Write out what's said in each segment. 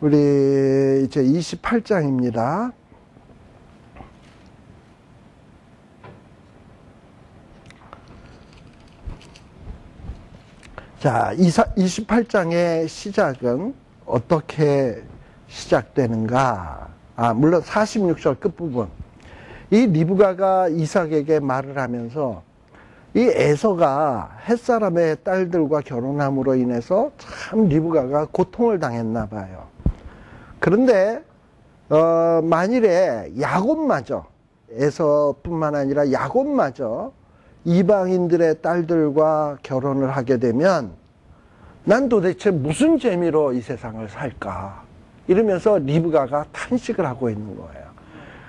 우리 이제 28장입니다. 자, 28장의 시작은 어떻게 시작되는가? 물론 46절 끝부분. 이 리브가가 이삭에게 말을 하면서 이 에서가 햇사람의 딸들과 결혼함으로 인해서 참 리브가가 고통을 당했나 봐요. 그런데 만일에 야곱마저, 에서뿐만 아니라 야곱마저 이방인들의 딸들과 결혼을 하게 되면 난 도대체 무슨 재미로 이 세상을 살까? 이러면서 리브가가 탄식을 하고 있는 거예요.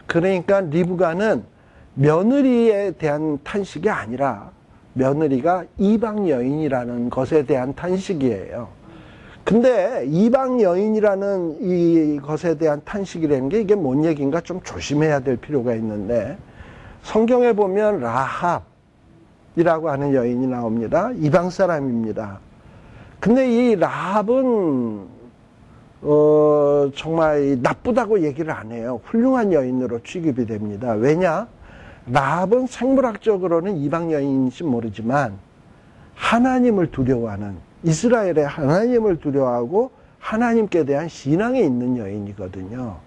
그러니까 리브가는 며느리에 대한 탄식이 아니라 며느리가 이방 여인이라는 것에 대한 탄식이에요. 근데 이방 여인이라는 이 것에 대한 탄식이라는 게 이게 뭔 얘기인가 좀 조심해야 될 필요가 있는데, 성경에 보면 라합이라고 하는 여인이 나옵니다. 이방 사람입니다. 근데 이 라합은 정말 나쁘다고 얘기를 안 해요. 훌륭한 여인으로 취급이 됩니다. 왜냐? 라합은 생물학적으로는 이방 여인인지 모르지만 하나님을 두려워하는, 이스라엘의 하나님을 두려워하고 하나님께 대한 신앙이 있는 여인이거든요.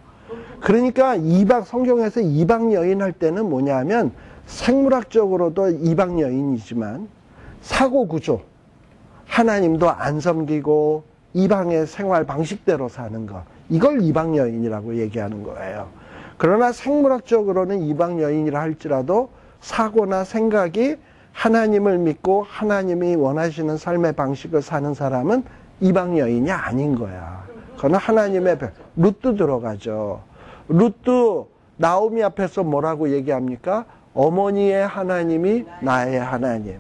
그러니까 성경에서 이방 여인 할 때는 뭐냐면 생물학적으로도 이방 여인이지만 사고구조, 하나님도 안 섬기고 이방의 생활 방식대로 사는 것, 이걸 이방 여인이라고 얘기하는 거예요. 그러나 생물학적으로는 이방 여인이라 할지라도 사고나 생각이 하나님을 믿고 하나님이 원하시는 삶의 방식을 사는 사람은 이방 여인이 아닌 거야. 그건 하나님의 룻도 들어가죠. 룻도 나오미 앞에서 뭐라고 얘기합니까? 어머니의 하나님이 나의 하나님,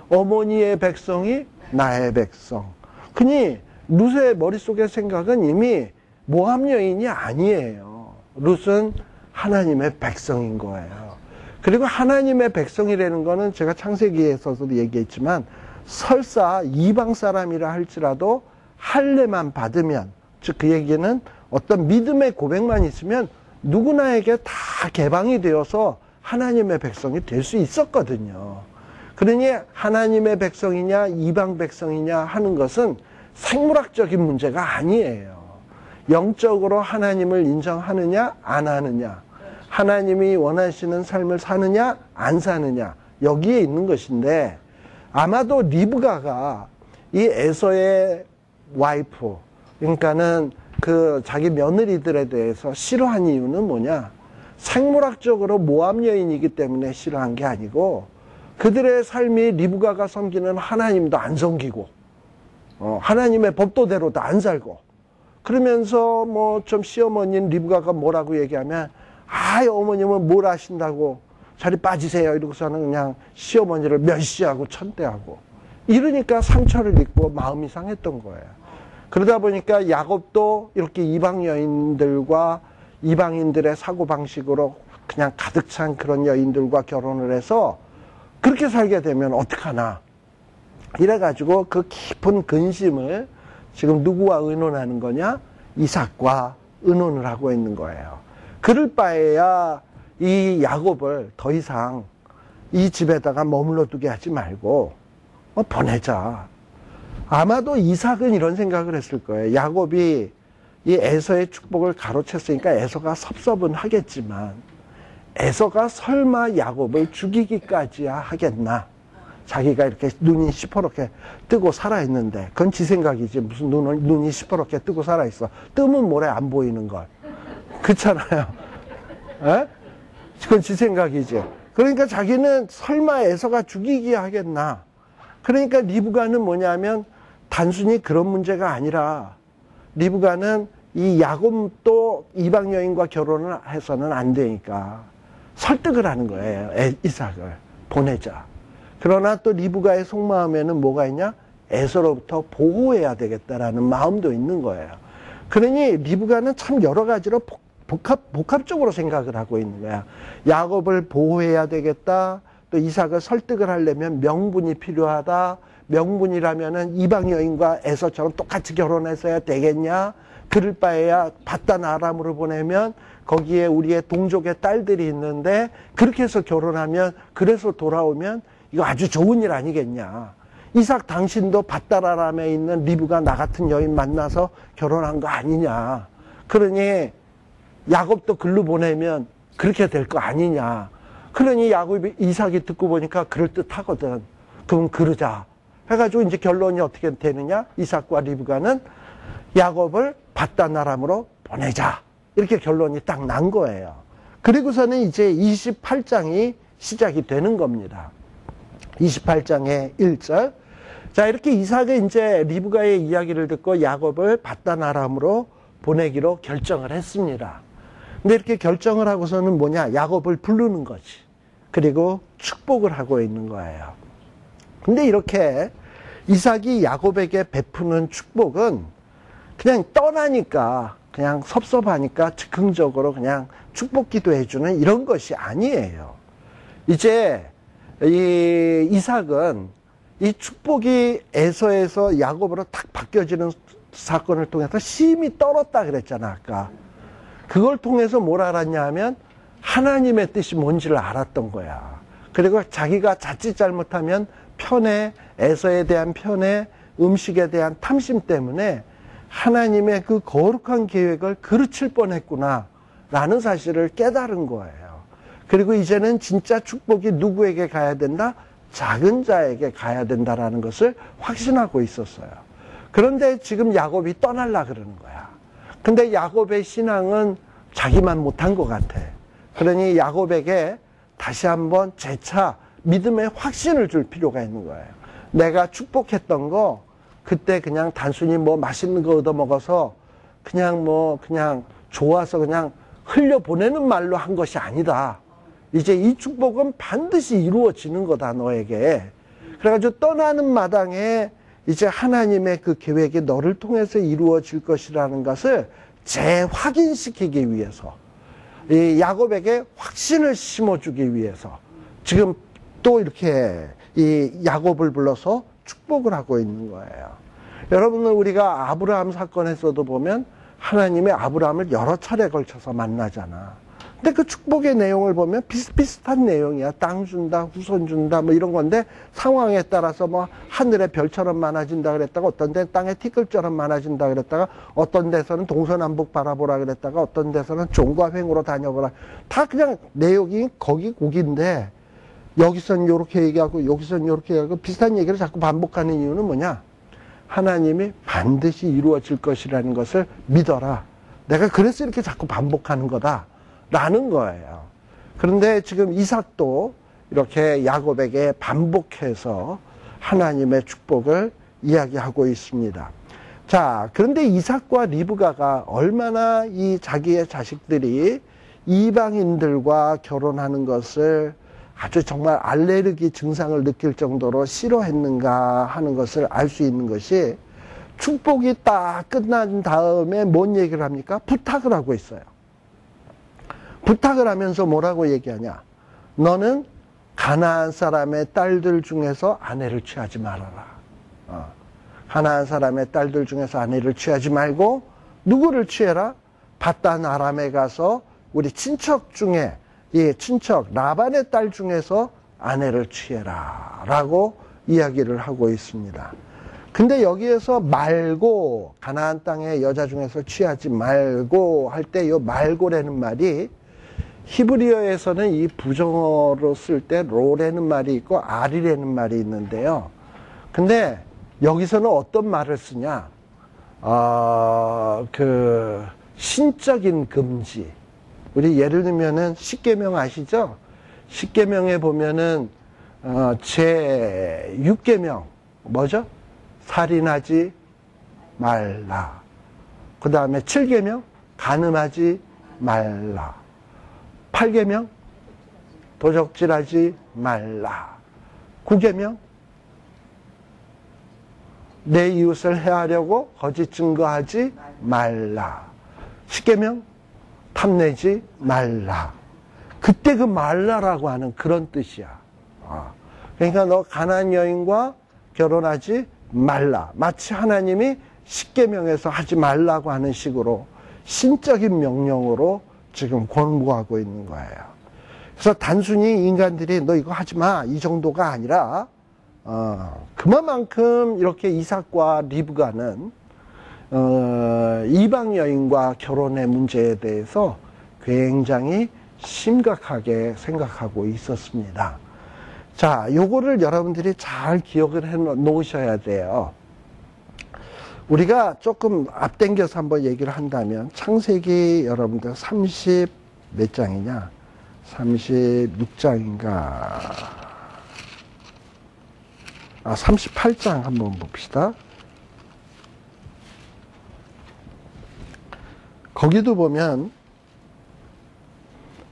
어머니의 백성이 나의 백성. 그니 룻의 머릿속의 생각은 이미 모함 여인이 아니에요. 룻은 하나님의 백성인 거예요. 그리고 하나님의 백성이라는 거는 제가 창세기에서도 얘기했지만 설사 이방 사람이라 할지라도 할례만 받으면, 즉 그 얘기는 어떤 믿음의 고백만 있으면 누구나에게 다 개방이 되어서 하나님의 백성이 될 수 있었거든요. 그러니 하나님의 백성이냐 이방 백성이냐 하는 것은 생물학적인 문제가 아니에요. 영적으로 하나님을 인정하느냐 안 하느냐, 하나님이 원하시는 삶을 사느냐 안 사느냐, 여기에 있는 것인데, 아마도 리브가가 이 에서의 와이프, 그러니까는 그 자기 며느리들에 대해서 싫어한 이유는 뭐냐? 생물학적으로 모함 여인이기 때문에 싫어한 게 아니고 그들의 삶이 리브가가 섬기는 하나님도 안 섬기고 하나님의 법도대로도 안 살고, 그러면서 뭐 좀 시어머니인 리브가가 뭐라고 얘기하면 어머님은 뭘 아신다고 자리 빠지세요 이러고서는 그냥 시어머니를 멸시하고 천대하고, 이러니까 상처를 입고 마음이 상했던 거예요. 그러다 보니까 야곱도 이렇게 이방 여인들과 이방인들의 사고방식으로 그냥 가득 찬 그런 여인들과 결혼을 해서 그렇게 살게 되면 어떡하나, 이래가지고 그 깊은 근심을 지금 누구와 의논하는 거냐? 이삭과 의논을 하고 있는 거예요. 그럴 바에야 이 야곱을 더 이상 이 집에다가 머물러 두게 하지 말고 보내자. 아마도 이삭은 이런 생각을 했을 거예요. 야곱이 이 에서의 축복을 가로챘으니까 에서가 섭섭은 하겠지만 에서가 설마 야곱을 죽이기까지야 하겠나? 자기가 이렇게 눈이 시퍼렇게 뜨고 살아있는데, 그건 지 생각이지. 무슨 눈이 시퍼렇게 뜨고 살아있어. 뜨면 모래 안 보이는 걸. 그렇잖아요. 에? 그건 지 생각이지. 그러니까 자기는 설마 에서가 죽이기 하겠나. 그러니까 리브가는 뭐냐면 단순히 그런 문제가 아니라 리브가는 이 야곱도 이방 여인과 결혼을 해서는 안 되니까 설득을 하는 거예요. 이삭을 보내자. 그러나 또 리브가의 속마음에는 뭐가 있냐? 에서로부터 보호해야 되겠다라는 마음도 있는 거예요. 그러니 리브가는 참 여러 가지로 복합적으로 생각을 하고 있는 거야. 야곱을 보호해야 되겠다. 또 이삭을 설득을 하려면 명분이 필요하다. 명분이라면은 이방 여인과 에서처럼 똑같이 결혼해서야 되겠냐? 그럴 바에야 바단 아람으로 보내면 거기에 우리의 동족의 딸들이 있는데 그렇게 해서 결혼하면 그래서 돌아오면 이거 아주 좋은 일 아니겠냐. 이삭 당신도 바단 아람에 있는 리브가 나 같은 여인 만나서 결혼한 거 아니냐. 그러니 야곱도 글로 보내면 그렇게 될 거 아니냐. 그러니 이삭이 듣고 보니까 그럴듯하거든. 그럼 그러자. 해가지고 이제 결론이 어떻게 되느냐. 이삭과 리브가는 야곱을 바단 아람으로 보내자. 이렇게 결론이 딱 난 거예요. 그리고서는 이제 28장이 시작이 되는 겁니다. 28장의 1절. 자, 이렇게 이삭은 이제 리브가의 이야기를 듣고 야곱을 바단 아람으로 보내기로 결정을 했습니다. 근데 이렇게 결정을 하고서는 뭐냐? 야곱을 부르는 거지. 그리고 축복을 하고 있는 거예요. 근데 이렇게 이삭이 야곱에게 베푸는 축복은 그냥 떠나니까, 그냥 섭섭하니까 즉흥적으로 그냥 축복 기도해주는 이런 것이 아니에요. 이제 이 이삭은 이 축복이 에서에서 야곱으로 탁 바뀌어지는 사건을 통해서 심히 떨었다 그랬잖아, 아까. 그걸 통해서 뭘 알았냐 하면 하나님의 뜻이 뭔지를 알았던 거야. 그리고 자기가 자칫 잘못하면 편애, 에서에 대한 편애, 음식에 대한 탐심 때문에 하나님의 그 거룩한 계획을 그르칠 뻔했구나 라는 사실을 깨달은 거예요. 그리고 이제는 진짜 축복이 누구에게 가야 된다? 작은 자에게 가야 된다라는 것을 확신하고 있었어요. 그런데 지금 야곱이 떠날라 그러는 거야. 근데 야곱의 신앙은 자기만 못한 것 같아. 그러니 야곱에게 다시 한번 재차 믿음의 확신을 줄 필요가 있는 거예요. 내가 축복했던 거 그때 그냥 단순히 뭐 맛있는 거 얻어먹어서 그냥 좋아서 그냥 흘려보내는 말로 한 것이 아니다. 이제 이 축복은 반드시 이루어지는 거다, 너에게. 그래가지고 떠나는 마당에 이제 하나님의 그 계획이 너를 통해서 이루어질 것이라는 것을 재확인시키기 위해서, 이 야곱에게 확신을 심어주기 위해서 지금 또 이렇게 이 야곱을 불러서 축복을 하고 있는 거예요. 여러분은 우리가 아브라함 사건에서도 보면 하나님이 아브라함을 여러 차례 걸쳐서 만나잖아. 근데 그 축복의 내용을 보면 비슷비슷한 내용이야. 땅 준다, 후손 준다, 뭐 이런 건데 상황에 따라서 뭐 하늘의 별처럼 많아진다 그랬다가 어떤 데는 땅의 티끌처럼 많아진다 그랬다가 어떤 데서는 동서남북 바라보라 그랬다가 어떤 데서는 종과 횡으로 다녀보라. 다 그냥 내용이 거기 고기인데 여기선 요렇게 얘기하고 여기선 요렇게 얘기하고 비슷한 얘기를 자꾸 반복하는 이유는 뭐냐? 하나님이 반드시 이루어질 것이라는 것을 믿어라. 내가 그래서 이렇게 자꾸 반복하는 거다. 라는 거예요. 그런데 지금 이삭도 이렇게 야곱에게 반복해서 하나님의 축복을 이야기하고 있습니다. 자, 그런데 이삭과 리브가가 얼마나 이 자기의 자식들이 이방인들과 결혼하는 것을 아주 정말 알레르기 증상을 느낄 정도로 싫어했는가 하는 것을 알 수 있는 것이 축복이 딱 끝난 다음에 뭔 얘기를 합니까? 부탁을 하고 있어요. 부탁을 하면서 뭐라고 얘기하냐? 너는 가나안 사람의 딸들 중에서 아내를 취하지 말아라. 가나안 사람의 딸들 중에서 아내를 취하지 말고 누구를 취해라? 바단 아람에 가서 우리 친척 중에 이 친척 라반의 딸 중에서 아내를 취해라 라고 이야기를 하고 있습니다. 근데 여기에서 말고 가나안 땅의 여자 중에서 취하지 말고 할 때 이 말고라는 말이 히브리어에서는 이 부정어로 쓸 때 로라는 말이 있고 아리라는 말이 있는데요. 근데 여기서는 어떤 말을 쓰냐? 그 신적인 금지. 우리 예를 들면은 십계명 아시죠? 십계명에 보면은 제 6계명 뭐죠? 살인하지 말라. 그 다음에 7계명 간음하지 말라. 8계명 도적질하지 말라. 9계명 내 이웃을 해하려고 거짓 증거하지 말라. 10계명 탐내지 말라. 그때 그 말라라고 하는 그런 뜻이야. 그러니까 너 가나안 여인과 결혼하지 말라. 마치 하나님이 십계명에서 하지 말라고 하는 식으로 신적인 명령으로 지금 권고하고 있는 거예요. 그래서 단순히 인간들이 너 이거 하지 마 이 정도가 아니라 그만큼 이렇게 이삭과 리브가는 이방 여인과 결혼의 문제에 대해서 굉장히 심각하게 생각하고 있었습니다. 자, 요거를 여러분들이 잘 기억을 해 놓으셔야 돼요. 우리가 조금 앞당겨서 한번 얘기를 한다면 창세기 여러분들 30 몇 장이냐? 36장인가? 38장 한번 봅시다. 거기도 보면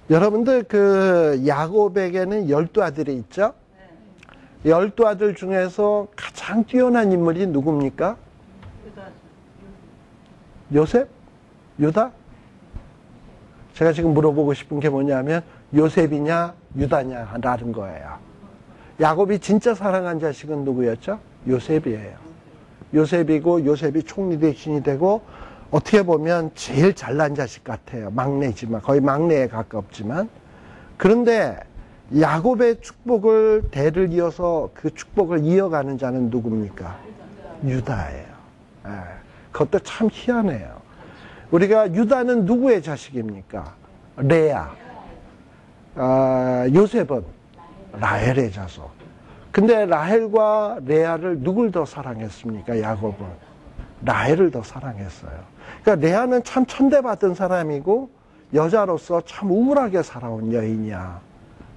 여러분들 그 야곱에게는 12아들이 있죠? 12아들 중에서 가장 뛰어난 인물이 누굽니까? 요셉? 유다? 제가 지금 물어보고 싶은 게 뭐냐면 요셉이냐 유다냐 라는 거예요. 야곱이 진짜 사랑한 자식은 누구였죠? 요셉이에요. 요셉이고 요셉이 총리 대신이 되고 어떻게 보면 제일 잘난 자식 같아요. 막내지만 거의 막내에 가깝지만 그런데 야곱의 축복을 대를 이어서 그 축복을 이어가는 자는 누굽니까? 유다예요. 그것도 참 희한해요. 우리가 유다는 누구의 자식입니까? 레아. 요셉은 라헬의 자손. 근데 라헬과 레아를 누굴 더 사랑했습니까? 야곱은 라헬을 더 사랑했어요. 그러니까 레아는 참 천대받은 사람이고 여자로서 참 우물하게 살아온 여인이야.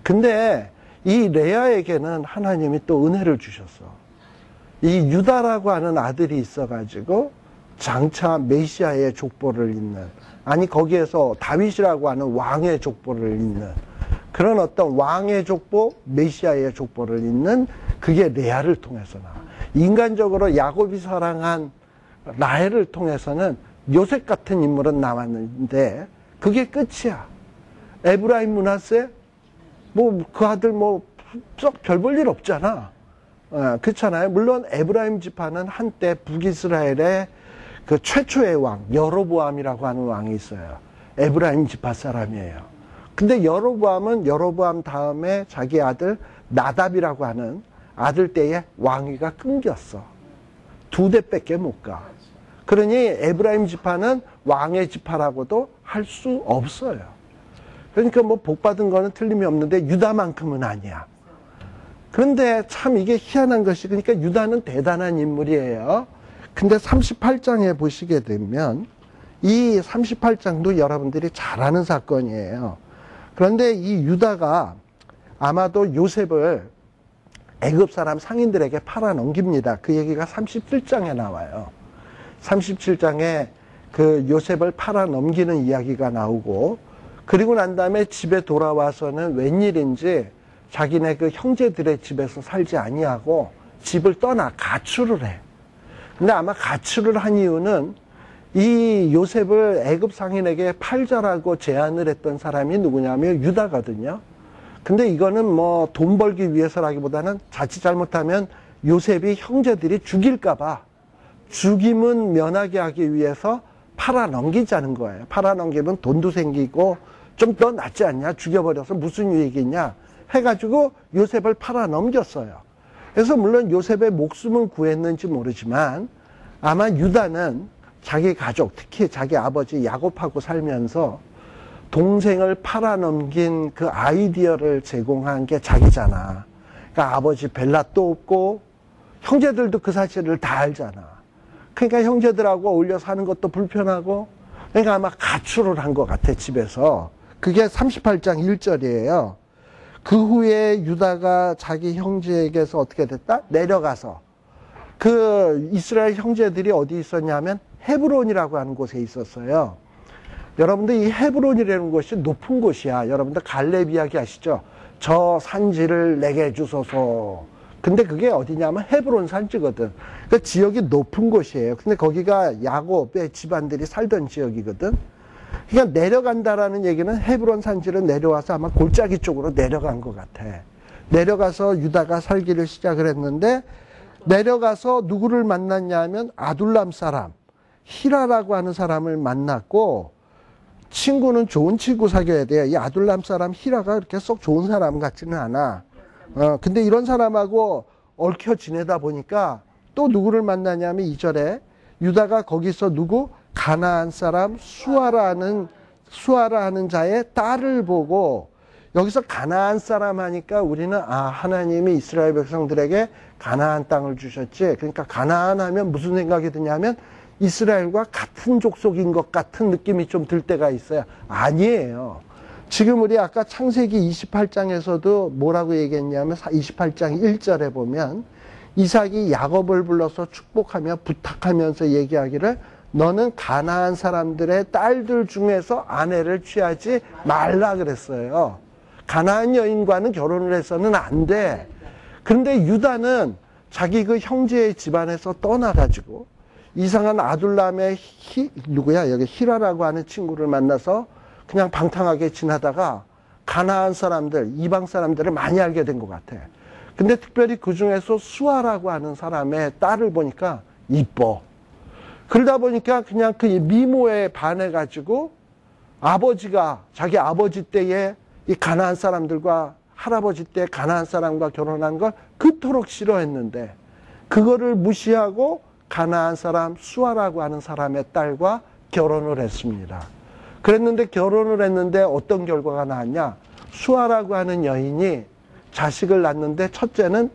근데 이 레아에게는 하나님이 또 은혜를 주셨어. 이 유다라고 하는 아들이 있어가지고 장차 메시아의 족보를 잇는, 아니 거기에서 다윗이라고 하는 왕의 족보를 잇는 그런 어떤 왕의 족보, 메시아의 족보를 잇는 그게 레아를 통해서 나와. 인간적으로 야곱이 사랑한 라헬을 통해서는 요셉 같은 인물은 나왔는데 그게 끝이야. 에브라임 므낫세 뭐 그 아들 뭐 썩 별 볼 일 없잖아. 그렇잖아요. 물론 에브라임 지파는 한때 북이스라엘의 그 최초의 왕 여로보암이라고 하는 왕이 있어요. 에브라임 지파 사람이에요. 근데 여로보암은 여로보암 다음에 자기 아들 나답이라고 하는 아들 때에 왕위가 끊겼어. 2대밖에 못 가. 그러니 에브라임 지파는 왕의 지파라고도 할 수 없어요. 그러니까 뭐 복받은 거는 틀림이 없는데 유다만큼은 아니야. 그런데 참 이게 희한한 것이, 그러니까 유다는 대단한 인물이에요. 근데 38장에 보시게 되면 이 38장도 여러분들이 잘 아는 사건이에요. 그런데 이 유다가 아마도 요셉을 애굽 사람 상인들에게 팔아 넘깁니다. 그 얘기가 37장에 나와요. 37장에 그 요셉을 팔아 넘기는 이야기가 나오고, 그리고 난 다음에 집에 돌아와서는 웬일인지 자기네 그 형제들의 집에서 살지 아니하고 집을 떠나 가출을 해. 근데 아마 가출을 한 이유는 이 요셉을 애굽 상인에게 팔자라고 제안을 했던 사람이 누구냐면 유다거든요. 근데 이거는 뭐 돈 벌기 위해서라기보다는 자칫 잘못하면 요셉이 형제들이 죽일까봐 죽임은 면하게 하기 위해서 팔아 넘기자는 거예요. 팔아 넘기면 돈도 생기고 좀 더 낫지 않냐? 죽여버려서 무슨 유익이 있냐? 해가지고 요셉을 팔아 넘겼어요. 그래서 물론 요셉의 목숨은 구했는지 모르지만 아마 유다는 자기 가족, 특히 자기 아버지 야곱하고 살면서 동생을 팔아넘긴 그 아이디어를 제공한 게 자기잖아. 그러니까 아버지 벨랏도 없고 형제들도 그 사실을 다 알잖아. 그러니까 형제들하고 어울려 사는 것도 불편하고, 그러니까 아마 가출을 한 것 같아, 집에서. 그게 38장 1절이에요. 그 후에 유다가 자기 형제에게서 어떻게 됐다? 내려가서. 그 이스라엘 형제들이 어디 있었냐면 헤브론이라고 하는 곳에 있었어요. 여러분들 이 헤브론이라는 곳이 높은 곳이야. 여러분들 갈렙 이야기 아시죠? 저 산지를 내게 주소서. 근데 그게 어디냐면 헤브론 산지거든. 그 지역이 높은 곳이에요. 근데 거기가 야곱의 집안들이 살던 지역이거든. 그러니까 내려간다라는 얘기는 헤브론 산지로 내려와서 아마 골짜기 쪽으로 내려간 것 같아. 내려가서 유다가 살기를 시작을 했는데 내려가서 누구를 만났냐 하면 아둘람 사람, 히라라고 하는 사람을 만났고, 친구는 좋은 친구 사귀어야 돼요. 이 아둘람 사람 히라가 그렇게 썩 좋은 사람 같지는 않아. 근데 이런 사람하고 얽혀 지내다 보니까 또 누구를 만나냐면 2절에 유다가 거기서 누구? 가나안 사람 수아라 하는 자의 딸을 보고, 여기서 가나안 사람 하니까 우리는 하나님이 이스라엘 백성들에게 가나안 땅을 주셨지. 그러니까 가나안 하면 무슨 생각이 드냐면 이스라엘과 같은 족속인 것 같은 느낌이 좀 들 때가 있어요. 아니에요. 지금 우리 아까 창세기 28장에서도 뭐라고 얘기했냐면 28장 1절에 보면 이삭이 야곱을 불러서 축복하며 부탁하면서 얘기하기를 너는 가나안 사람들의 딸들 중에서 아내를 취하지 말라 그랬어요. 가나안 여인과는 결혼을 해서는 안 돼. 그런데 유다는 자기 그 형제의 집안에서 떠나가지고 이상한 아둘람의 여기 히라라고 하는 친구를 만나서 그냥 방탕하게 지나다가 가나안 사람들, 이방 사람들을 많이 알게 된 것 같아. 근데 특별히 그 중에서 수아라고 하는 사람의 딸을 보니까 이뻐. 그러다 보니까 그냥 그 미모에 반해가지고 아버지가 자기 아버지 때에 이 가나안 사람들과 할아버지 때 가나안 사람과 결혼한 걸 그토록 싫어했는데 그거를 무시하고 가나안 사람 수아라고 하는 사람의 딸과 결혼을 했습니다. 그랬는데 결혼을 했는데 어떤 결과가 나왔냐? 수아라고 하는 여인이 자식을 낳았는데 첫째는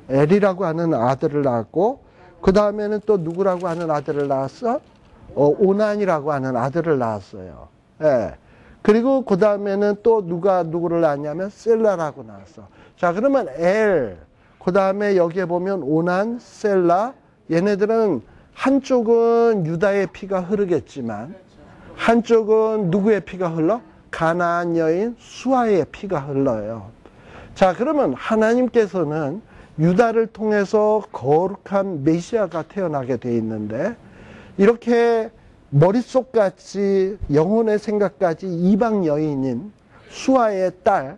엘이라고 하는 아들을 낳았고 그 다음에는 또 누구라고 하는 아들을 낳았어? 오난이라고 하는 아들을 낳았어요. 예. 그리고 그 다음에는 또 누구를 낳았냐면 셀라라고 낳았어. 자, 그러면 그 다음에 여기에 보면 오난, 셀라, 얘네들은 한쪽은 유다의 피가 흐르겠지만 한쪽은 누구의 피가 흘러? 가나안 여인 수아의 피가 흘러요. 자, 그러면 하나님께서는 유다를 통해서 거룩한 메시아가 태어나게 돼 있는데 이렇게 머릿속같이 영혼의 생각까지 이방 여인인 수아의 딸,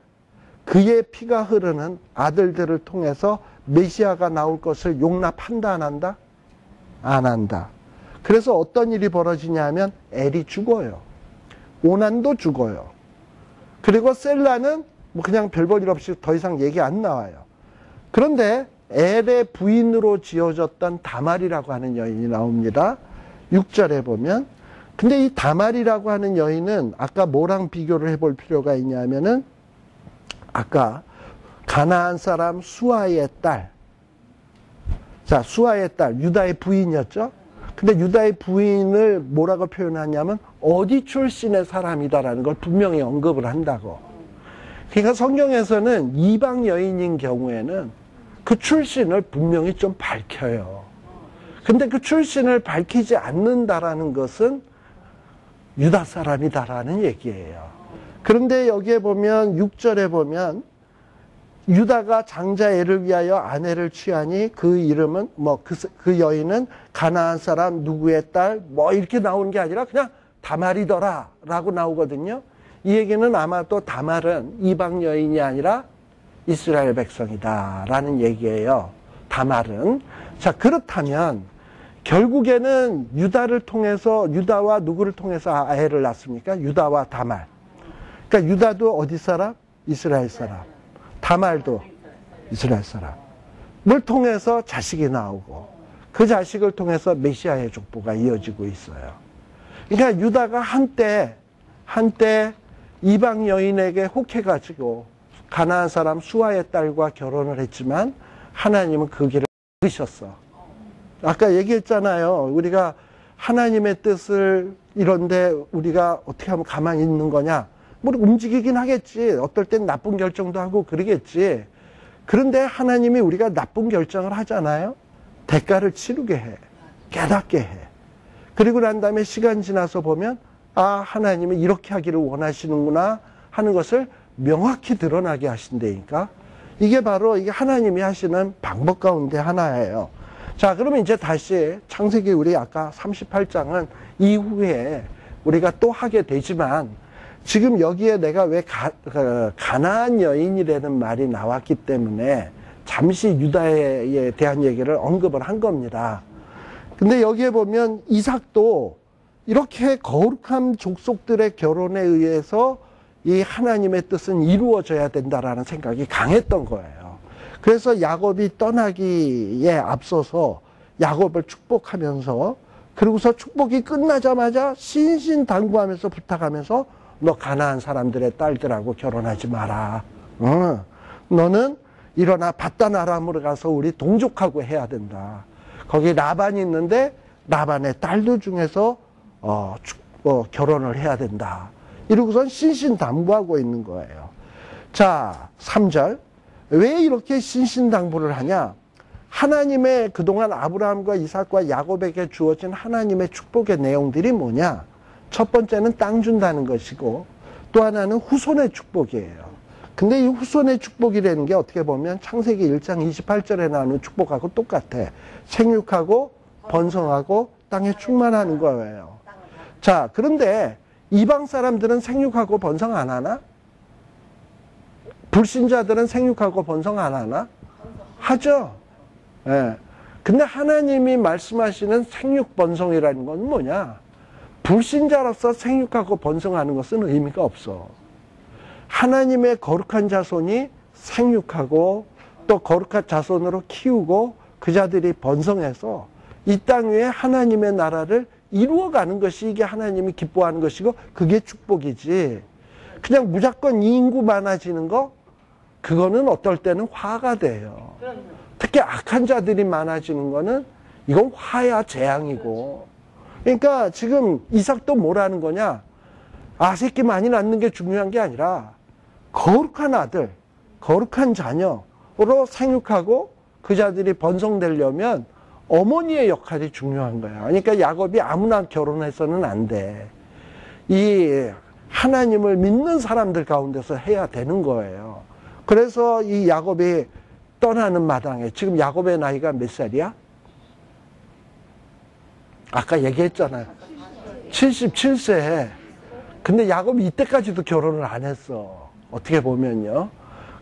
그의 피가 흐르는 아들들을 통해서 메시아가 나올 것을 용납한다 안 한다? 안 한다. 그래서 어떤 일이 벌어지냐면 엘이 죽어요. 오난도 죽어요. 그리고 셀라는 뭐 그냥 별 볼 일 없이 더 이상 얘기 안 나와요. 그런데 엘의 부인으로 지어졌던 다말이라고 하는 여인이 나옵니다. 6절에 보면. 근데 이 다말이라고 하는 여인은 아까 뭐랑 비교를 해볼 필요가 있냐면은 아까 가나안 사람 수아의 딸. 자, 수아의 딸, 유다의 부인이었죠. 근데 유다의 부인을 뭐라고 표현하냐면 어디 출신의 사람이다라는 걸 분명히 언급을 한다고. 그러니까 성경에서는 이방 여인인 경우에는 그 출신을 분명히 좀 밝혀요. 근데 그 출신을 밝히지 않는다라는 것은 유다 사람이다라는 얘기예요. 그런데 여기에 보면 6절에 보면 유다가 장자 엘을 위하여 아내를 취하니 그 이름은 그 여인은 가나안 사람 누구의 딸 이렇게 나오는 게 아니라 그냥 다말이더라 라고 나오거든요. 이 얘기는 아마 또 다말은 이방 여인이 아니라 이스라엘 백성이다 라는 얘기예요. 다말은. 자, 그렇다면 결국에는 유다를 통해서 유다와 누구를 통해서 아해를 낳습니까? 유다와 다말. 그러니까 유다도 어디 사람? 이스라엘 사람. 다말도 이스라엘 사람을 통해서 자식이 나오고 그 자식을 통해서 메시아의 족보가 이어지고 있어요. 그러니까 유다가 한때 이방 여인에게 혹해가지고 가나안 사람 수아의 딸과 결혼을 했지만 하나님은 그 길을 막으셨어. 아까 얘기했잖아요. 우리가 하나님의 뜻을 이런데 우리가 어떻게 하면 가만히 있는 거냐. 뭐 움직이긴 하겠지. 어떨 땐 나쁜 결정도 하고 그러겠지. 그런데 하나님이 우리가 나쁜 결정을 하잖아요. 대가를 치르게 해. 깨닫게 해. 그리고 난 다음에 시간 지나서 보면 하나님은 이렇게 하기를 원하시는구나 하는 것을 명확히 드러나게 하신다니까. 이게 바로 이게 하나님이 하시는 방법 가운데 하나예요. 자, 그러면 이제 다시 창세기 우리 아까 38장은 이후에 우리가 또 하게 되지만 지금 여기에 내가 왜 가나안 여인이라는 말이 나왔기 때문에 잠시 유다에 대한 얘기를 언급을 한 겁니다. 근데 여기에 보면 이삭도 이렇게 거룩한 족속들의 결혼에 의해서 이 하나님의 뜻은 이루어져야 된다라는 생각이 강했던 거예요. 그래서 야곱이 떠나기에 앞서서 야곱을 축복하면서, 그리고서 축복이 끝나자마자 신신당부하면서 부탁하면서 너 가나안 사람들의 딸들하고 결혼하지 마라. 너는 일어나 밧단 아람으로 가서 우리 동족하고 해야 된다. 거기 라반이 있는데 라반의 딸들 중에서 결혼을 해야 된다. 이러고선 신신당부하고 있는 거예요. 자, 3절. 왜 이렇게 신신당부를 하냐? 하나님의 그동안 아브라함과 이삭과 야곱에게 주어진 하나님의 축복의 내용들이 뭐냐? 첫 번째는 땅 준다는 것이고, 또 하나는 후손의 축복이에요. 근데 이 후손의 축복이라는 게 어떻게 보면 창세기 1장 28절에 나오는 축복하고 똑같아. 생육하고 번성하고 땅에 충만하는 거예요. 자, 그런데 이방 사람들은 생육하고 번성 안 하나? 불신자들은 생육하고 번성 안 하나? 하죠. 예. 근데 하나님이 말씀하시는 생육 번성이라는 건 뭐냐? 불신자로서 생육하고 번성하는 것은 의미가 없어. 하나님의 거룩한 자손이 생육하고 또 거룩한 자손으로 키우고 그 자들이 번성해서 이 땅 위에 하나님의 나라를 이루어가는 것이 이게 하나님이 기뻐하는 것이고 그게 축복이지. 그냥 무조건 인구 많아지는 거, 그거는 어떨 때는 화가 돼요. 특히 악한 자들이 많아지는 거는 이건 화야 재앙이고. 그러니까 지금 이삭도 뭐라는 거냐? 새끼 많이 낳는 게 중요한 게 아니라 거룩한 아들, 거룩한 자녀로 생육하고 그 자들이 번성되려면 어머니의 역할이 중요한 거야. 그러니까 야곱이 아무나 결혼해서는 안 돼. 이 하나님을 믿는 사람들 가운데서 해야 되는 거예요. 그래서 이 야곱이 떠나는 마당에, 지금 야곱의 나이가 몇 살이야? 아까 얘기했잖아요. 77세. 근데 야곱이 이때까지도 결혼을 안 했어. 어떻게 보면요.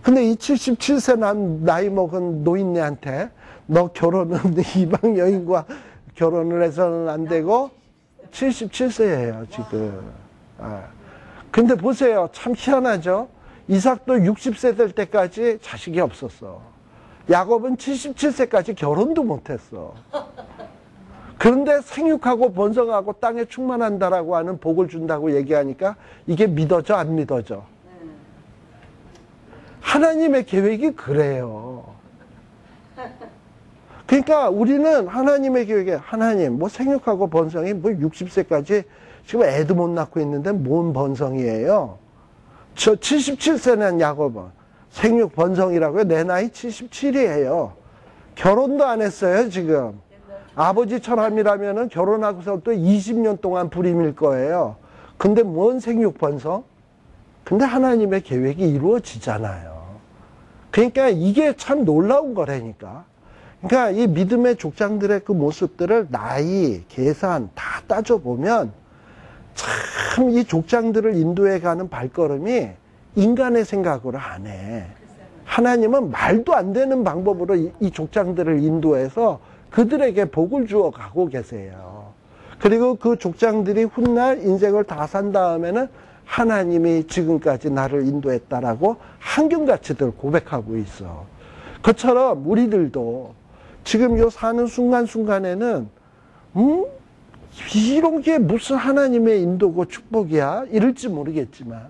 근데 이 77세 나이 먹은 노인네한테 너 결혼은 이방 여인과 결혼을 해서는 안 되고 77세예요, 지금. 근데 보세요. 참 희한하죠? 이삭도 60세 될 때까지 자식이 없었어. 야곱은 77세까지 결혼도 못했어. 그런데 생육하고 번성하고 땅에 충만한다라고 하는 복을 준다고 얘기하니까 이게 믿어져, 안 믿어져? 하나님의 계획이 그래요. 그러니까 우리는 하나님의 계획에, 하나님, 뭐 생육하고 번성이 뭐 60세까지 지금 애도 못 낳고 있는데 뭔 번성이에요? 저 77세는 야곱은 생육 번성이라고요. 내 나이 77이에요. 결혼도 안 했어요, 지금. 아버지처럼이라면은 결혼하고서 또 20년 동안 불임일 거예요. 근데 뭔 생육 번성? 근데 하나님의 계획이 이루어지잖아요. 그러니까 이게 참 놀라운 거라니까. 그러니까 이 믿음의 족장들의 그 모습들을 나이, 계산 다 따져보면 참 이 족장들을 인도해 가는 발걸음이 인간의 생각으로 안 해. 하나님은 말도 안 되는 방법으로 이 족장들을 인도해서 그들에게 복을 주어 가고 계세요. 그리고 그 족장들이 훗날 인생을 다 산 다음에는 하나님이 지금까지 나를 인도했다라고 한결같이들 고백하고 있어. 그처럼 우리들도 지금 요 사는 순간순간에는 이런 게 무슨 하나님의 인도고 축복이야? 이럴지 모르겠지만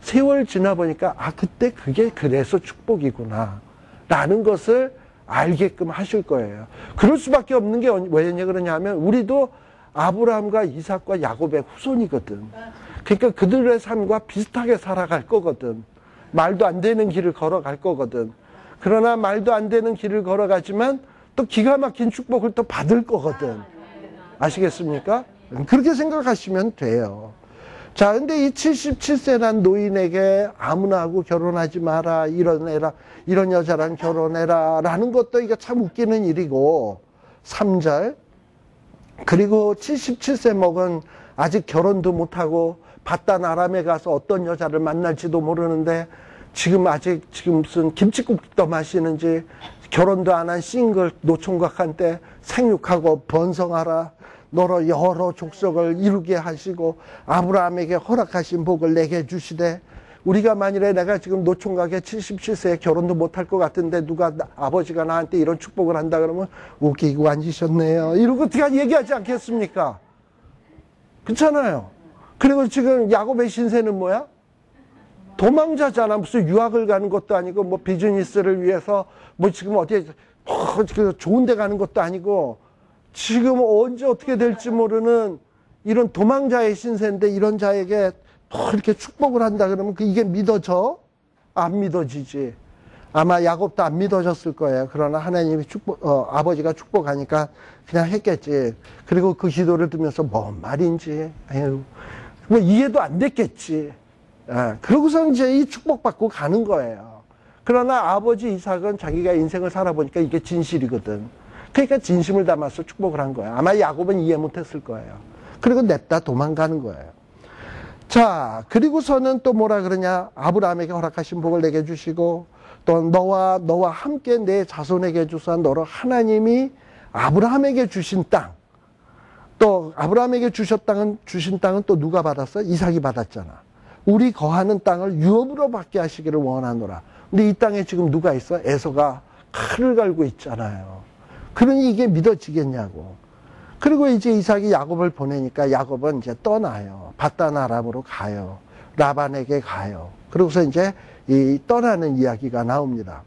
세월 지나보니까 그때 그게 그래서 축복이구나 라는 것을 알게끔 하실 거예요. 그럴 수밖에 없는 게 왜냐 그러냐면 우리도 아브라함과 이삭과 야곱의 후손이거든. 그러니까 그들의 삶과 비슷하게 살아갈 거거든. 말도 안 되는 길을 걸어갈 거거든. 그러나 말도 안 되는 길을 걸어가지만 또 기가 막힌 축복을 또 받을 거거든. 아시겠습니까? 그렇게 생각하시면 돼요. 자, 근데 이 77세란 노인에게 아무나 하고 결혼하지 마라, 이런 여자랑 결혼해라 라는 것도 이게 참 웃기는 일이고, 3절. 그리고 77세 먹은 아직 결혼도 못하고 밧단 아람에 가서 어떤 여자를 만날지도 모르는데 지금 무슨 김치국도 마시는지, 결혼도 안 한 싱글 노총각한테 생육하고 번성하라, 너로 여러 족속을 이루게 하시고 아브라함에게 허락하신 복을 내게 주시되, 우리가 만일에 내가 지금 노총각에 77세에 결혼도 못할 것 같은데 누가 아버지가 나한테 이런 축복을 한다 그러면 웃기고 앉으셨네요 이러고 어떻게 얘기하지 않겠습니까? 그렇잖아요. 그리고 지금 야곱의 신세는 뭐야? 도망자잖아. 무슨 유학을 가는 것도 아니고 뭐 비즈니스를 위해서 뭐 지금 어디에 좋은 데 가는 것도 아니고 지금 언제 어떻게 될지 모르는 이런 도망자의 신세인데, 이런 자에게 이렇게 축복을 한다 그러면 이게 믿어져? 안 믿어지지. 아마 야곱도 안 믿어졌을 거예요. 그러나 하나님이 아버지가 축복하니까 그냥 했겠지. 그리고 그 기도를 들으면서 뭔 말인지, 아유, 뭐 이해도 안 됐겠지. 그러고서 이제 이 축복받고 가는 거예요. 그러나 아버지 이삭은 자기가 인생을 살아보니까 이게 진실이거든. 그러니까 진심을 담아서 축복을 한 거야. 아마 야곱은 이해 못했을 거예요. 그리고 냅다 도망가는 거예요. 자, 그리고서는 또 뭐라 그러냐? 아브라함에게 허락하신 복을 내게 주시고 또 너와 함께 내 자손에게 주사 너로 하나님이 아브라함에게 주신 땅, 또 아브라함에게 주신 땅은 또 누가 받았어? 이삭이 받았잖아. 우리 거하는 땅을 유업으로 받게 하시기를 원하노라. 근데 이 땅에 지금 누가 있어? 에서가 칼을 갈고 있잖아요. 그러니 이게 믿어지겠냐고. 그리고 이제 이삭이 야곱을 보내니까 야곱은 이제 떠나요. 바단 아람으로 가요. 라반에게 가요. 그러고서 이제 이 떠나는 이야기가 나옵니다.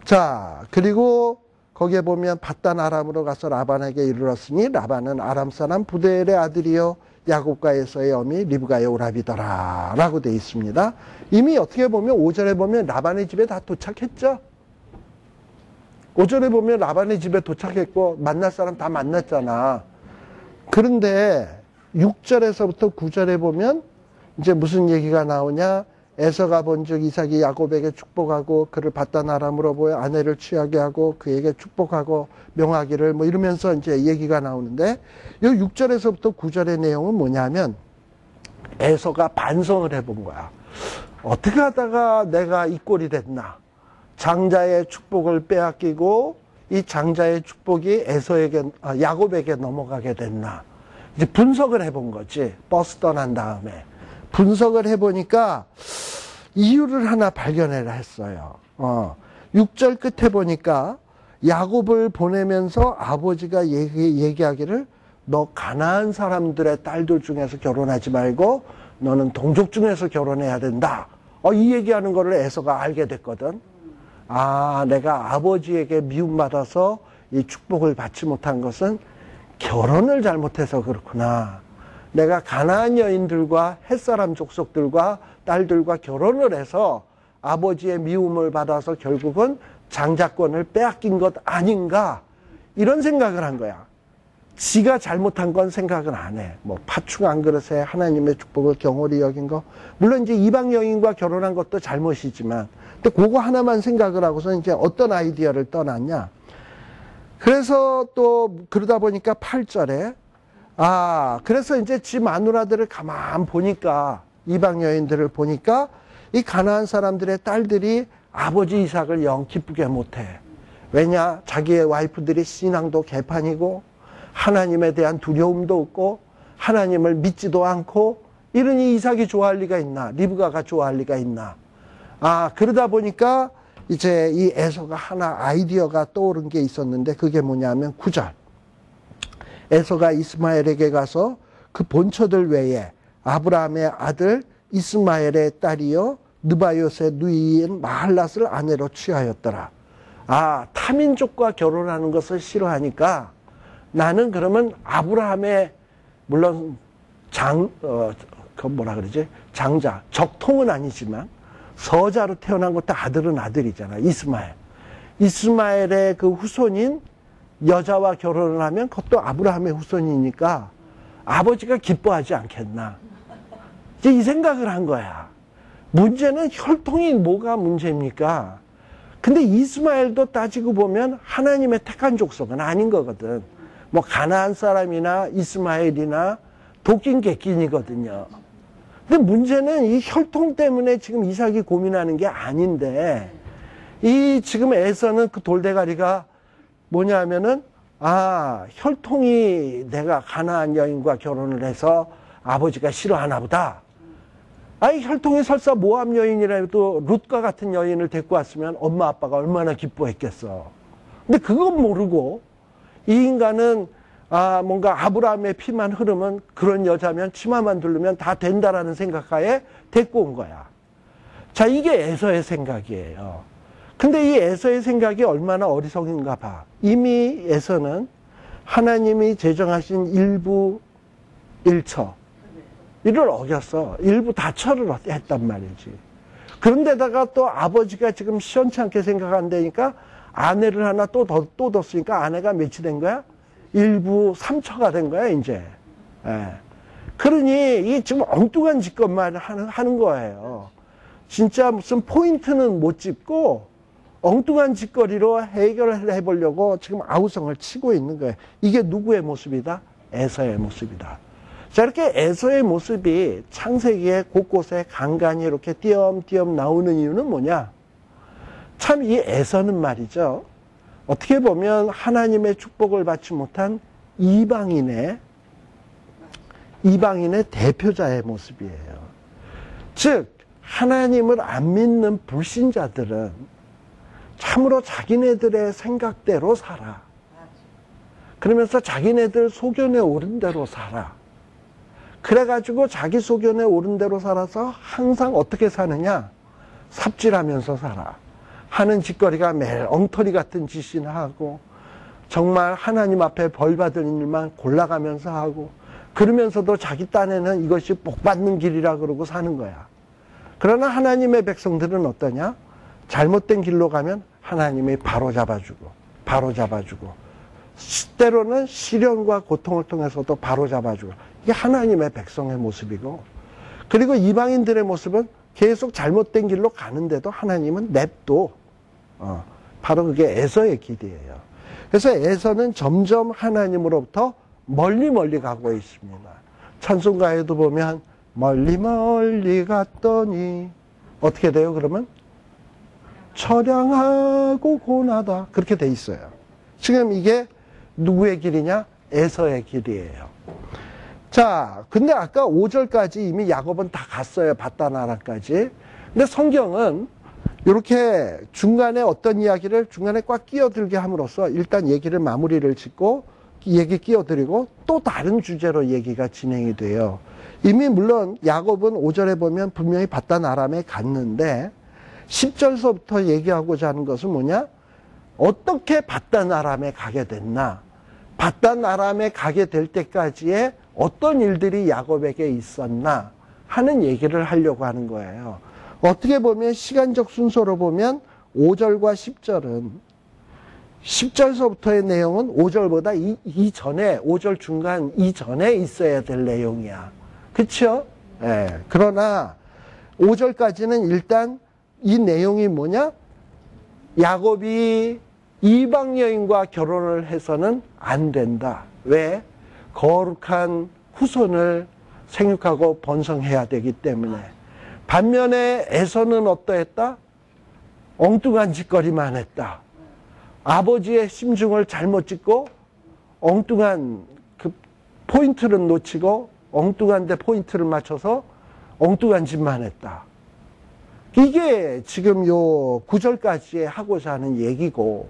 자, 그리고 거기에 보면 바단 아람으로 가서 라반에게 이르렀으니 라반은 아람 사람 부데엘의 아들이요 야곱과 에서의 어미 리브가의 오라비더라 라고 되어 있습니다. 이미 어떻게 보면 5절에 보면 라반의 집에 다 도착했죠. 5절에 보면 라반의 집에 도착했고 만날 사람 다 만났잖아. 그런데 6절에서부터 9절에 보면 이제 무슨 얘기가 나오냐? 에서가 본즉 이삭이 야곱에게 축복하고 그를 바단 아람으로 보여 아내를 취하게 하고 그에게 축복하고 명하기를 뭐 이러면서 이제 얘기가 나오는데, 이 6절에서부터 9절의 내용은 뭐냐면 에서가 반성을 해본 거야. 어떻게 하다가 내가 이 꼴이 됐나? 장자의 축복을 빼앗기고 이 장자의 축복이 야곱에게 넘어가게 됐나? 이제 분석을 해본 거지. 버스 떠난 다음에 분석을 해보니까 이유를 하나 발견을 했어요. 6절 끝에 보니까 야곱을 보내면서 아버지가 얘기하기를 너 가나안 사람들의 딸들 중에서 결혼하지 말고 너는 동족 중에서 결혼해야 된다. 이 얘기하는 거를 에서가 알게 됐거든. 아, 내가 아버지에게 미움받아서 이 축복을 받지 못한 것은 결혼을 잘못해서 그렇구나. 내가 가나안 여인들과 햇사람 족속들과 딸들과 결혼을 해서 아버지의 미움을 받아서 결국은 장자권을 빼앗긴 것 아닌가, 이런 생각을 한 거야. 지가 잘못한 건 생각은 안 해. 뭐 파충 한 그릇에 하나님의 축복을 경홀히 여긴 거, 물론 이제 이방 여인과 결혼한 것도 잘못이지만, 근데 그거 하나만 생각을 하고서 이제 어떤 아이디어를 떠났냐? 그래서 또 그러다 보니까 8절에 그래서 이제 지 마누라들을 가만 보니까, 이방 여인들을 보니까 이 가나안 사람들의 딸들이 아버지 이삭을 영 기쁘게 못해. 왜냐? 자기의 와이프들이 신앙도 개판이고 하나님에 대한 두려움도 없고 하나님을 믿지도 않고, 이러니 이삭이 좋아할 리가 있나? 리브가가 좋아할 리가 있나? 그러다 보니까 이제 이 에서가 하나 아이디어가 떠오른 게 있었는데, 그게 뭐냐면 9절. 에서가 이스마엘에게 가서 그 본처들 외에 아브라함의 아들 이스마엘의 딸이요 느바요의 누이인 마할랏을 아내로 취하였더라. 타민족과 결혼하는 것을 싫어하니까 나는 그러면 아브라함의, 물론 장자, 적통은 아니지만 서자로 태어난 것도 아들은 아들이잖아. 이스마엘의 그 후손인 여자와 결혼을 하면 그것도 아브라함의 후손이니까 아버지가 기뻐하지 않겠나. 이제 이 생각을 한 거야. 문제는 혈통이 뭐가 문제입니까? 근데 이스마엘도 따지고 보면 하나님의 택한 족속은 아닌 거거든. 뭐 가나안 사람이나 이스마엘이나 도끼인 객끼이거든요. 근데 문제는 이 혈통 때문에 지금 이삭이 고민하는 게 아닌데, 이 지금 에서는 그 돌대가리가 뭐냐면은, 혈통이 내가 가나안 여인과 결혼을 해서 아버지가 싫어하나 보다. 혈통이 설사 모함 여인이라도 룻과 같은 여인을 데리고 왔으면 엄마 아빠가 얼마나 기뻐했겠어. 근데 그건 모르고 이 인간은 뭔가 아브라함의 피만 흐르면 그런 여자면 치마만 두르면 다 된다라는 생각하에 데리고 온 거야. 자, 이게 에서의 생각이에요. 근데 이 에서의 생각이 얼마나 어리석인가 봐. 이미 에서는 하나님이 제정하신 일부 일처 이를 어겼어. 일부 다처를 했단 말이지. 그런데다가 또 아버지가 지금 시원찮게 생각한다니까 아내를 하나 또 뒀으니까 아내가 몇이 된 거야? 일부 삼처가 된 거야, 이제. 예. 그러니 이 지금 엉뚱한 짓것만 하는 거예요. 진짜 무슨 포인트는 못 짚고 엉뚱한 짓거리로 해결을 해보려고 지금 아우성을 치고 있는 거예요. 이게 누구의 모습이다? 에서의 모습이다. 자, 이렇게 에서의 모습이 창세기에 곳곳에 간간히 이렇게 띄엄띄엄 나오는 이유는 뭐냐? 참 이 에서는 말이죠. 어떻게 보면 하나님의 축복을 받지 못한 이방인의 대표자의 모습이에요. 즉, 하나님을 안 믿는 불신자들은 참으로 자기네들의 생각대로 살아. 그러면서 자기네들 소견에 오른 대로 살아. 그래가지고 자기 소견에 오른 대로 살아서 항상 어떻게 사느냐? 삽질하면서 살아. 하는 짓거리가 매일 엉터리 같은 짓이나 하고 정말 하나님 앞에 벌 받은 일만 골라가면서 하고 그러면서도 자기 딴에는 이것이 복 받는 길이라 그러고 사는 거야. 그러나 하나님의 백성들은 어떠냐? 잘못된 길로 가면 하나님이 바로 잡아주고 때로는 시련과 고통을 통해서도 바로 잡아주고 이게 하나님의 백성의 모습이고 그리고 이방인들의 모습은 계속 잘못된 길로 가는데도 하나님은 냅둬. 바로 그게 에서의 길이에요. 그래서 에서는 점점 하나님으로부터 멀리 가고 있습니다. 찬송가에도 보면 멀리 갔더니 어떻게 돼요 그러면? 처량하고 고나다 그렇게 돼 있어요. 지금 이게 누구의 길이냐? 에서의 길이에요. 자, 근데 아까 5절까지 이미 야곱은 다 갔어요. 바다나라까지. 근데 성경은 이렇게 중간에 어떤 이야기를 중간에 꽉 끼어들게 함으로써 일단 얘기를 마무리를 짓고 얘기 끼어들이고 또 다른 주제로 얘기가 진행이 돼요. 이미 물론 야곱은 5절에 보면 분명히 바다나람에 갔는데 10절서부터 얘기하고자 하는 것은 뭐냐? 어떻게 바다나람에 가게 됐나? 바다나람에 가게 될 때까지의 어떤 일들이 야곱에게 있었나 하는 얘기를 하려고 하는 거예요. 어떻게 보면 시간적 순서로 보면 5절과 10절은 10절서부터의 내용은 5절보다 이전에 5절 중간 이전에 있어야 될 내용이야. 그렇죠? 예. 그러나 5절까지는 일단 이 내용이 뭐냐? 야곱이 이방 여인과 결혼을 해서는 안 된다. 왜? 거룩한 후손을 생육하고 번성해야 되기 때문에. 반면에 에서는 어떠했다? 엉뚱한 짓거리만 했다. 아버지의 심중을 잘못 짚고 엉뚱한 그 포인트를 놓치고 엉뚱한 데 포인트를 맞춰서 엉뚱한 짓만 했다. 이게 지금 요 9절까지 하고자 하는 얘기고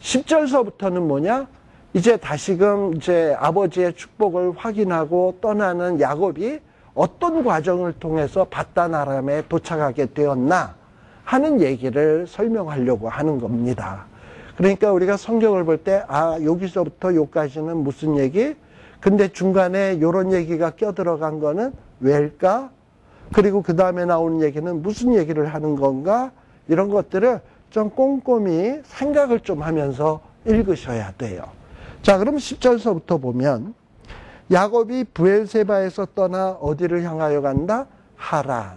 10절서부터는 뭐냐? 이제 다시금 이제 아버지의 축복을 확인하고 떠나는 야곱이 어떤 과정을 통해서 바다나람에 도착하게 되었나 하는 얘기를 설명하려고 하는 겁니다. 그러니까 우리가 성경을 볼 때 여기서부터 여기까지는 무슨 얘기? 근데 중간에 이런 얘기가 껴들어간 거는 왜일까? 그리고 그 다음에 나오는 얘기는 무슨 얘기를 하는 건가? 이런 것들을 좀 꼼꼼히 생각을 좀 하면서 읽으셔야 돼요. 자, 그럼 10절서부터 보면 야곱이 브엘세바에서 떠나 어디를 향하여 간다? 하란.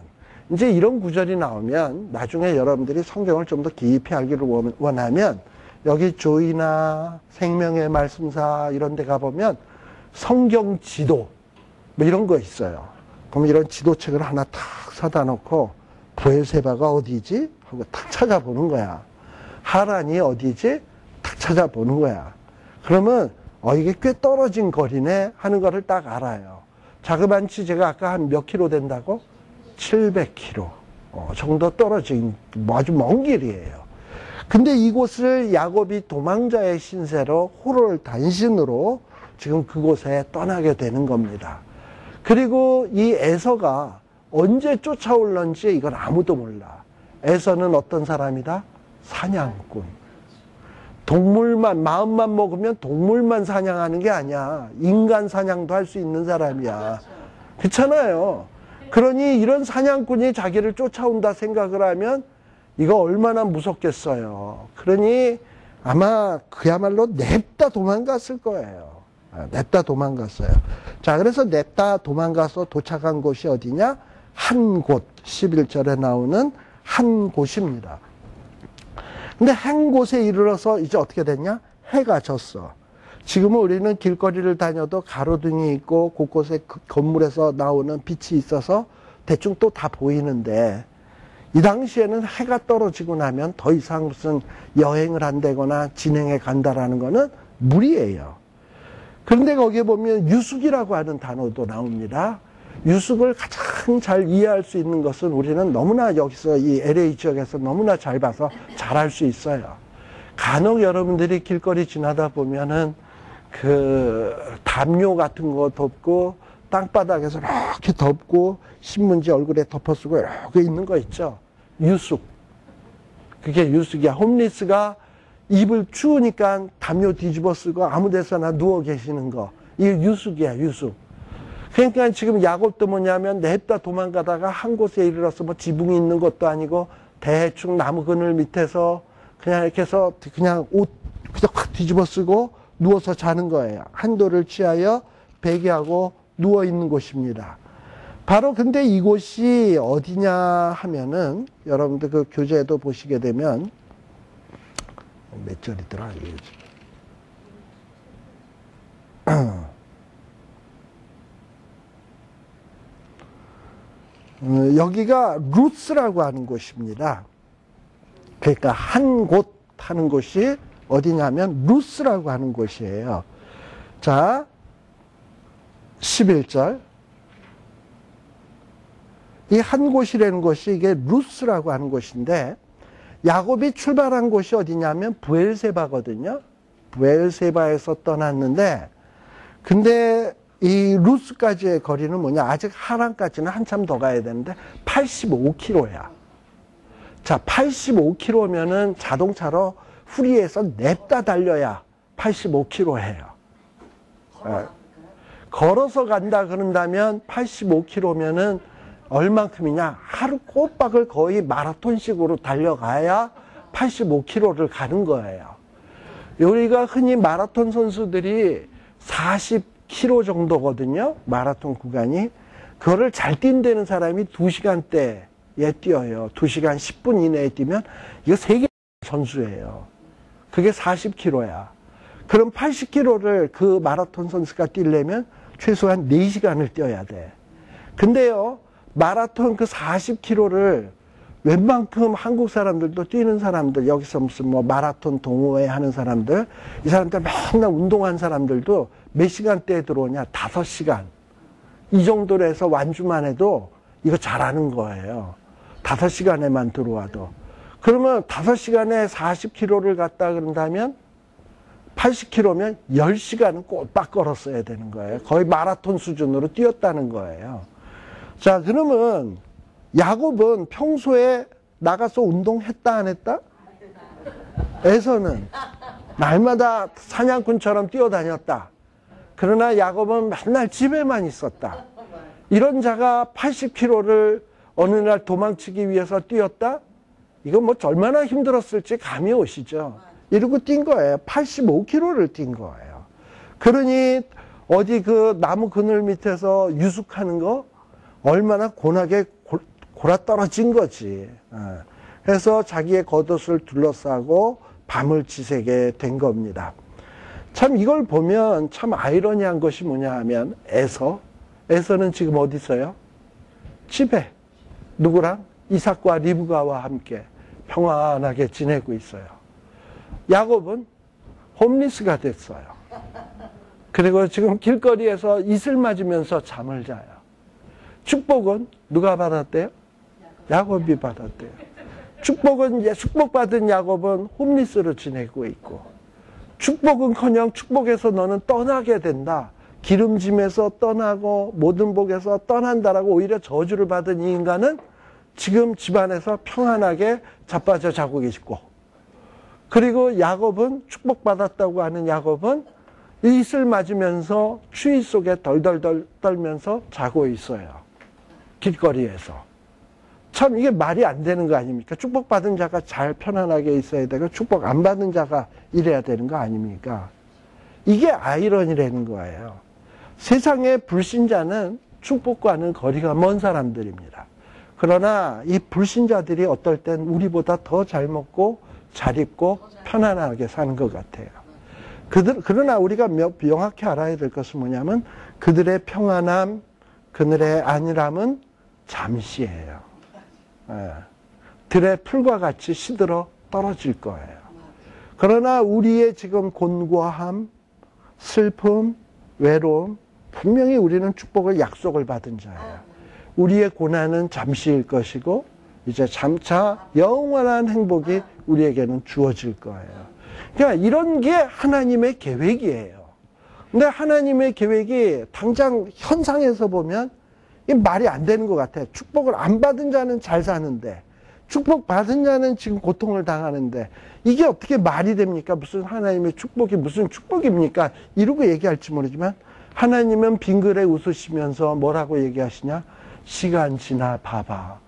이제 이런 구절이 나오면 나중에 여러분들이 성경을 좀 더 깊이 알기를 원하면 여기 조이나 생명의 말씀사 이런 데 가보면 성경 지도 뭐 이런 거 있어요. 그럼 이런 지도책을 하나 탁 사다 놓고 브엘세바가 어디지? 하고 탁 찾아보는 거야. 하란이 어디지? 탁 찾아보는 거야. 그러면 이게 꽤 떨어진 거리네 하는 거를 딱 알아요. 자그만치 제가 아까 한 몇 킬로 된다고? 700km 정도 떨어진 아주 먼 길이에요. 근데 이곳을 야곱이 도망자의 신세로 호를 단신으로 지금 그곳에 떠나게 되는 겁니다. 그리고 이 에서가 언제 쫓아올런지 이건 아무도 몰라. 에서는 어떤 사람이다? 사냥꾼. 동물만, 마음만 먹으면 동물만 사냥하는 게 아니야. 인간 사냥도 할 수 있는 사람이야. 그렇잖아요. 그러니 이런 사냥꾼이 자기를 쫓아온다 생각을 하면 이거 얼마나 무섭겠어요. 그러니 아마 그야말로 냅다 도망갔을 거예요. 냅다 도망갔어요. 자, 그래서 냅다 도망가서 도착한 곳이 어디냐? 한 곳, 11절에 나오는 한 곳입니다. 근데 한 곳에 이르러서 이제 어떻게 됐냐? 해가 졌어. 지금은 우리는 길거리를 다녀도 가로등이 있고 곳곳에 그 건물에서 나오는 빛이 있어서 대충 또 다 보이는데 이 당시에는 해가 떨어지고 나면 더 이상 무슨 여행을 한다거나 진행해 간다라는 거는 무리예요. 그런데 거기에 보면 유숙이라고 하는 단어도 나옵니다. 유숙을 가장 잘 이해할 수 있는 것은 우리는 너무나 여기서 이 LA 지역에서 너무나 잘 봐서 잘 알 수 있어요. 간혹 여러분들이 길거리 지나다 보면은 그 담요 같은 거 덮고 땅바닥에서 이렇게 덮고 신문지 얼굴에 덮어쓰고 이렇게 있는 거 있죠. 유숙. 그게 유숙이야. 홈리스가 이불 추우니까 담요 뒤집어 쓰고 아무 데서나 누워 계시는 거. 이게 유숙이야, 유숙. 그러니까 지금 야곱도 뭐냐면 냅다 도망가다가 한 곳에 이르러서 뭐 지붕이 있는 것도 아니고 대충 나무 그늘 밑에서 그냥 이렇게 해서 그냥 옷 그냥 확 뒤집어 쓰고 누워서 자는 거예요. 한도를 취하여 베개하고 누워 있는 곳입니다. 바로 근데 이곳이 어디냐 하면은 여러분들 그 교재에도 보시게 되면 몇 절이더라 이게. 여기가 루스라고 하는 곳입니다. 그러니까 한 곳 하는 곳이 어디냐면 루스라고 하는 곳이에요. 자, 11절. 이 한 곳이라는 곳이 이게 루스라고 하는 곳인데 야곱이 출발한 곳이 어디냐면 브엘세바거든요. 브엘세바에서 떠났는데 근데 이 루스까지의 거리는 뭐냐? 아직 하란까지는 한참 더 가야 되는데 85km야. 자, 85km면은 자동차로 후리에서 냅다 달려야 85km예요. 걸어서 간다 그런다면 85km면은 얼만큼이냐? 하루 꼬박을 거의 마라톤식으로 달려가야 85km를 가는 거예요. 우리가 흔히 마라톤 선수들이 40km 정도거든요. 마라톤 구간이. 그거를 잘 뛴다는 사람이 2시간대에 뛰어요. 2시간 10분 이내에 뛰면 이거 세계 선수예요. 그게 40km야. 그럼 80km를 그 마라톤 선수가 뛰려면 최소한 4시간을 뛰어야 돼. 근데요, 마라톤 그 40km를 웬만큼 한국 사람들도 뛰는 사람들, 여기서 무슨 뭐 마라톤 동호회 하는 사람들, 이 사람들 맨날 운동한 사람들도 몇 시간대에 들어오냐? 5시간. 이 정도로 해서 완주만 해도 이거 잘하는 거예요. 5시간에만 들어와도. 그러면 5시간에 40km를 갔다 그런다면 80km면 10시간은 꼬박 걸었어야 되는 거예요. 거의 마라톤 수준으로 뛰었다는 거예요. 자, 그러면 야곱은 평소에 나가서 운동했다 안 했다? 에서는 날마다 사냥꾼처럼 뛰어다녔다. 그러나 야곱은 맨날 집에만 있었다. 이런 자가 80km를 어느 날 도망치기 위해서 뛰었다? 이건 뭐 얼마나 힘들었을지 감이 오시죠? 이러고 뛴 거예요. 85km를 뛴 거예요. 그러니 어디 그 나무 그늘 밑에서 유숙하는 거 얼마나 고나게 골아떨어진 거지. 그래서 자기의 겉옷을 둘러싸고 밤을 지새게 된 겁니다. 참 이걸 보면 참 아이러니한 것이 뭐냐 하면 에서는 지금 어디 있어요? 집에 누구랑? 이삭과 리브가와 함께 평안하게 지내고 있어요. 야곱은 홈리스가 됐어요. 그리고 지금 길거리에서 이슬 맞으면서 잠을 자요. 축복은 누가 받았대요? 야곱이 받았대요. 축복받은 야곱은 홈리스로 지내고 있고, 축복은커녕 축복에서 너는 떠나게 된다. 기름짐에서 떠나고 모든 복에서 떠난다라고 오히려 저주를 받은 이 인간은 지금 집안에서 평안하게 자빠져 자고 계시고, 그리고 야곱은 축복받았다고 하는 야곱은 이슬 맞으면서 추위 속에 덜덜덜 떨면서 자고 있어요. 길거리에서. 참 이게 말이 안 되는 거 아닙니까? 축복받은 자가 잘 편안하게 있어야 되고 축복 안 받은 자가 이래야 되는 거 아닙니까? 이게 아이러니라는 거예요. 세상의 불신자는 축복과는 거리가 먼 사람들입니다. 그러나 이 불신자들이 어떨 땐 우리보다 더 잘 먹고 잘 입고 편안하게 사는 것 같아요. 그러나 우리가 명확히 알아야 될 것은 뭐냐면 그들의 평안함, 그들의 안일함은 잠시예요. 들의 풀과 같이 시들어 떨어질 거예요. 그러나 우리의 지금 곤고함, 슬픔, 외로움, 분명히 우리는 축복을 약속을 받은 자예요. 우리의 고난은 잠시일 것이고 이제 점차 영원한 행복이 우리에게는 주어질 거예요. 그러니까 이런 게 하나님의 계획이에요. 근데 하나님의 계획이 당장 현상에서 보면 이 말이 안 되는 것 같아요. 축복을 안 받은 자는 잘 사는데 축복 받은 자는 지금 고통을 당하는데 이게 어떻게 말이 됩니까? 무슨 하나님의 축복이 무슨 축복입니까? 이러고 얘기할지 모르지만 하나님은 빙그레 웃으시면서 뭐라고 얘기하시냐? 시간 지나 봐봐.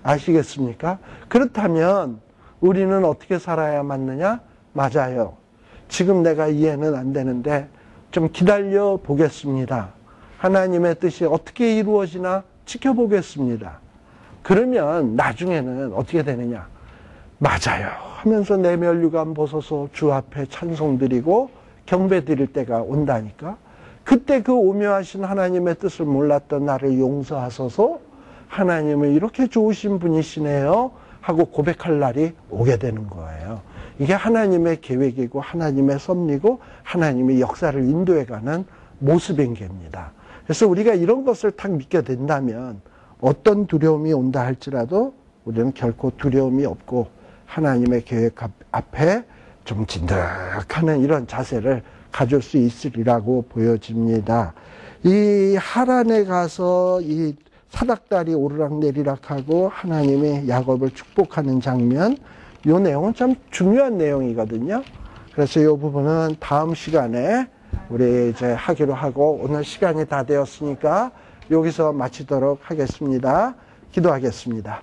아시겠습니까? 그렇다면 우리는 어떻게 살아야 맞느냐? 맞아요. 지금 내가 이해는 안 되는데 좀 기다려 보겠습니다. 하나님의 뜻이 어떻게 이루어지나 지켜보겠습니다. 그러면 나중에는 어떻게 되느냐? 맞아요 하면서 내 면류관 벗어서 주 앞에 찬송 드리고 경배 드릴 때가 온다니까. 그때 그 오묘하신 하나님의 뜻을 몰랐던 나를 용서하소서, 하나님은 이렇게 좋으신 분이시네요 하고 고백할 날이 오게 되는 거예요. 이게 하나님의 계획이고 하나님의 섭리고 하나님의 역사를 인도해가는 모습인 겁니다. 그래서 우리가 이런 것을 딱 믿게 된다면 어떤 두려움이 온다 할지라도 우리는 결코 두려움이 없고 하나님의 계획 앞에 좀 진득하는 이런 자세를 가질 수 있으리라고 보여집니다. 이 하란에 가서 이 사닥다리 오르락내리락하고 하나님이 야곱을 축복하는 장면, 이 내용은 참 중요한 내용이거든요. 그래서 이 부분은 다음 시간에 우리 이제 하기로 하고, 오늘 시간이 다 되었으니까 여기서 마치도록 하겠습니다. 기도하겠습니다.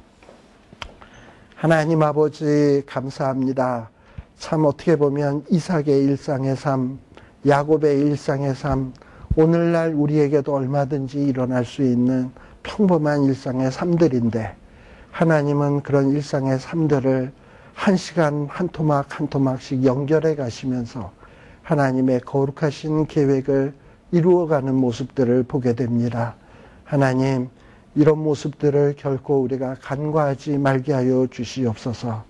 하나님 아버지 감사합니다. 참 어떻게 보면 이삭의 일상의 삶, 야곱의 일상의 삶, 오늘날 우리에게도 얼마든지 일어날 수 있는 평범한 일상의 삶들인데, 하나님은 그런 일상의 삶들을 한 시간 한 토막 한 토막씩 연결해 가시면서 하나님의 거룩하신 계획을 이루어가는 모습들을 보게 됩니다. 하나님, 이런 모습들을 결코 우리가 간과하지 말게 하여 주시옵소서.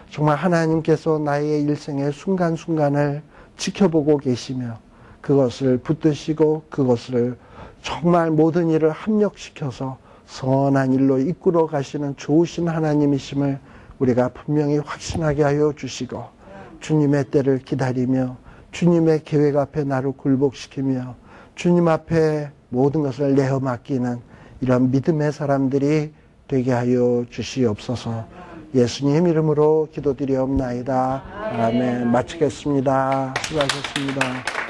정말 하나님께서 나의 일생의 순간순간을 지켜보고 계시며 그것을 붙드시고 그것을 정말 모든 일을 합력시켜서 선한 일로 이끌어 가시는 좋으신 하나님이심을 우리가 분명히 확신하게 하여 주시고, 주님의 때를 기다리며 주님의 계획 앞에 나를 굴복시키며 주님 앞에 모든 것을 내어 맡기는 이런 믿음의 사람들이 되게 하여 주시옵소서. 예수님 이름으로 기도드리옵나이다. 아멘. 마치겠습니다. 수고하셨습니다.